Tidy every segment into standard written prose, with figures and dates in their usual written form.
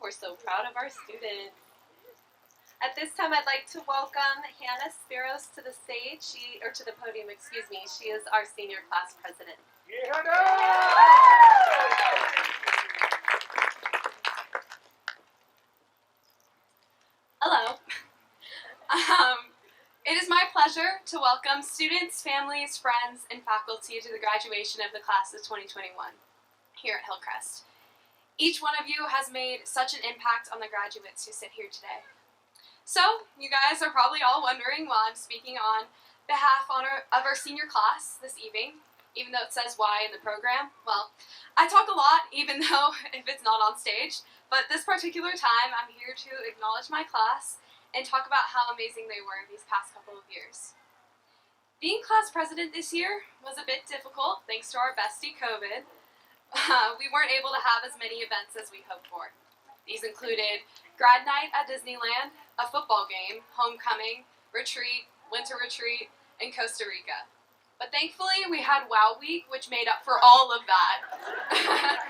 We're so proud of our students. At this time, I'd like to welcome Hannah Spiros to the stage, to the podium, excuse me. She is our senior class president. Hello. It is my pleasure to welcome students, families, friends, and faculty to the graduation of the class of 2021 here at Hillcrest. Each one of you has made such an impact on the graduates who sit here today. So, you guys are probably all wondering why I'm speaking on behalf of our senior class this evening, even though it says why in the program. Well, I talk a lot, even though if it's not on stage, but this particular time I'm here to acknowledge my class and talk about how amazing they were these past couple of years. Being class president this year was a bit difficult thanks to our bestie COVID. We weren't able to have as many events as we hoped for. These included grad night at Disneyland, a football game, homecoming, retreat, winter retreat, and Costa Rica. But thankfully, we had Wow Week, which made up for all of that.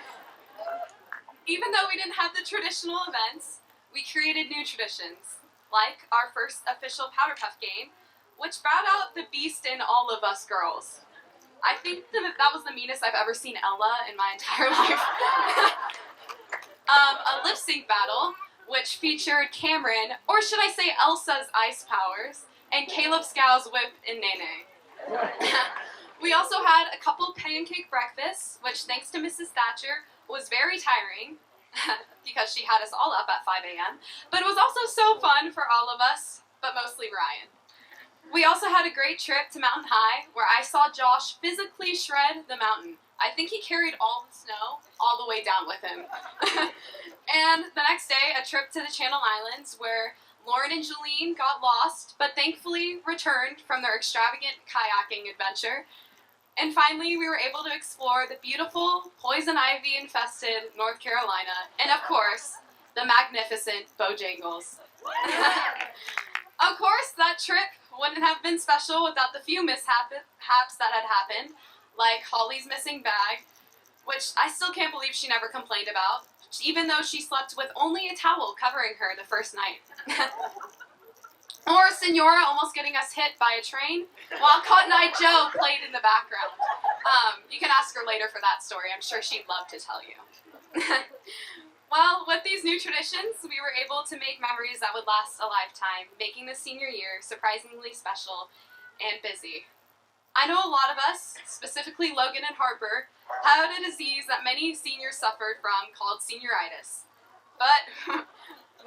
Even though we didn't have the traditional events, we created new traditions, like our first official Powder Puff game, which brought out the beast in all of us girls. I think that was the meanest I've ever seen Ella in my entire life. A lip sync battle, which featured Cameron, or should I say Elsa's ice powers, and Caleb Scow's whip and Nene. We also had a couple pancake breakfasts, which thanks to Mrs. Thatcher was very tiring, because she had us all up at 5 a.m., but it was also so fun for all of us, but mostly Ryan. We also had a great trip to Mountain High, where I saw Josh physically shred the mountain. I think he carried all the snow all the way down with him. And the next day, a trip to the Channel Islands, where Lauren and Jolene got lost, but thankfully returned from their extravagant kayaking adventure. And finally, we were able to explore the beautiful, poison ivy-infested North Carolina, and of course, the magnificent Bojangles. Of course, that trip wouldn't have been special without the few mishaps that had happened, like Holly's missing bag, which I still can't believe she never complained about, even though she slept with only a towel covering her the first night. Or Senora almost getting us hit by a train, while Cotton Eye Joe played in the background. You can ask her later for that story. I'm sure she'd love to tell you. Well, with these new traditions, we were able to make memories that would last a lifetime, making the senior year surprisingly special and busy. I know a lot of us, specifically Logan and Harper, had a disease that many seniors suffered from called senioritis. But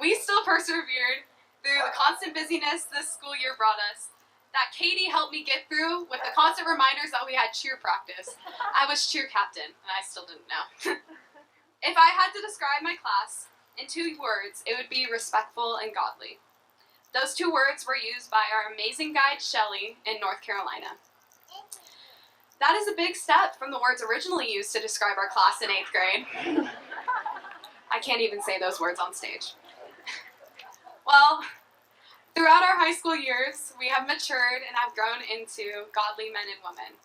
we still persevered through the constant busyness this school year brought us, that Katie helped me get through with the constant reminders that we had cheer practice. I was cheer captain, and I still didn't know. If I had to describe my class in 2 words, it would be respectful and godly. Those 2 words were used by our amazing guide, Shelley, in North Carolina. That is a big step from the words originally used to describe our class in 8th grade. I can't even say those words on stage. Well, throughout our high school years, we have matured and have grown into godly men and women.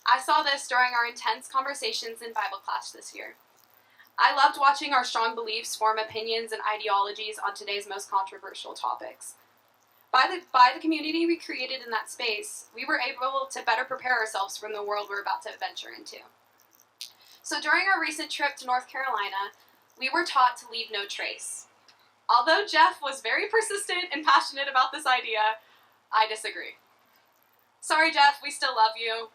I saw this during our intense conversations in Bible class this year. I loved watching our strong beliefs form opinions and ideologies on today's most controversial topics. By the community we created in that space, we were able to better prepare ourselves from the world we're about to venture into. So during our recent trip to North Carolina, we were taught to leave no trace. Although Jeff was very persistent and passionate about this idea, I disagree. Sorry, Jeff, we still love you.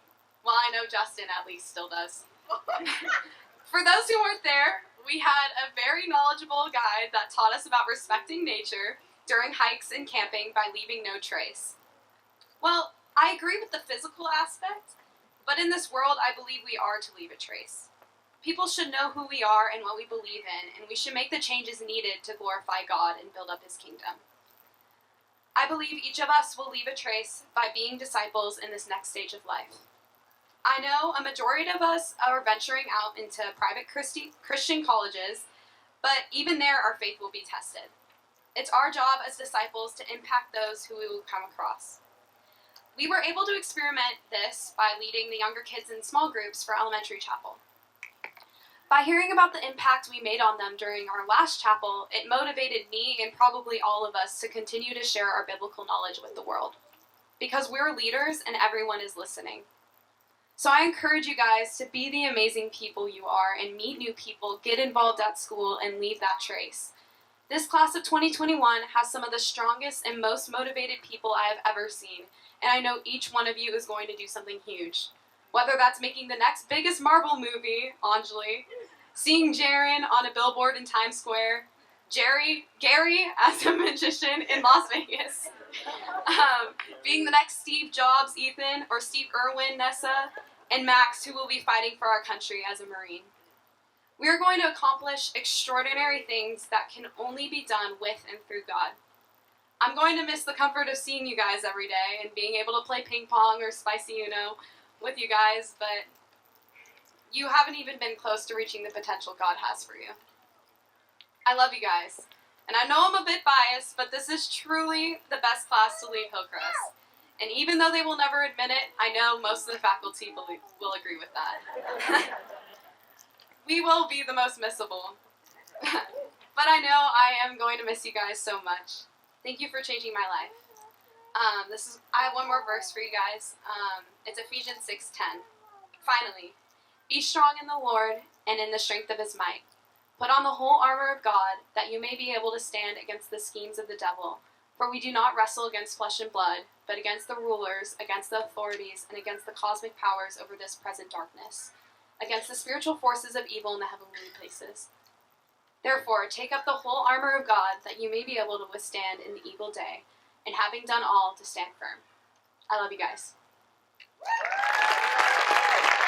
Well, I know Justin at least still does. For those who weren't there, we had a very knowledgeable guide that taught us about respecting nature during hikes and camping by leaving no trace. Well, I agree with the physical aspect, but in this world, I believe we are to leave a trace. People should know who we are and what we believe in, and we should make the changes needed to glorify God and build up His kingdom. I believe each of us will leave a trace by being disciples in this next stage of life. I know a majority of us are venturing out into private Christian colleges, but even there our faith will be tested. It's our job as disciples to impact those who we will come across. We were able to experiment this by leading the younger kids in small groups for elementary chapel. By hearing about the impact we made on them during our last chapel, it motivated me and probably all of us to continue to share our biblical knowledge with the world. Because we're leaders and everyone is listening. So I encourage you guys to be the amazing people you are and meet new people, get involved at school, and leave that trace. This class of 2021 has some of the strongest and most motivated people I have ever seen, and I know each one of you is going to do something huge. Whether that's making the next biggest Marvel movie, Anjali, seeing Jaren on a billboard in Times Square, Gary as a magician in Las Vegas, being the next Steve Jobs, Ethan, or Steve Irwin, Nessa, and Max, who will be fighting for our country as a Marine. We are going to accomplish extraordinary things that can only be done with and through God. I'm going to miss the comfort of seeing you guys every day and being able to play ping pong or spicy Uno with you guys, but you haven't even been close to reaching the potential God has for you. I love you guys, and I know I'm a bit biased, but this is truly the best class to lead Hillcrest. And even though they will never admit it, I know most of the faculty will agree with that. We will be the most missable. But I know I am going to miss you guys so much. Thank you for changing my life. I have one more verse for you guys. It's Ephesians 6:10. Finally, be strong in the Lord and in the strength of his might. Put on the whole armor of God, that you may be able to stand against the schemes of the devil. For we do not wrestle against flesh and blood, but against the rulers, against the authorities, and against the cosmic powers over this present darkness, against the spiritual forces of evil in the heavenly places. Therefore, take up the whole armor of God, that you may be able to withstand in the evil day, and having done all, to stand firm. I love you guys.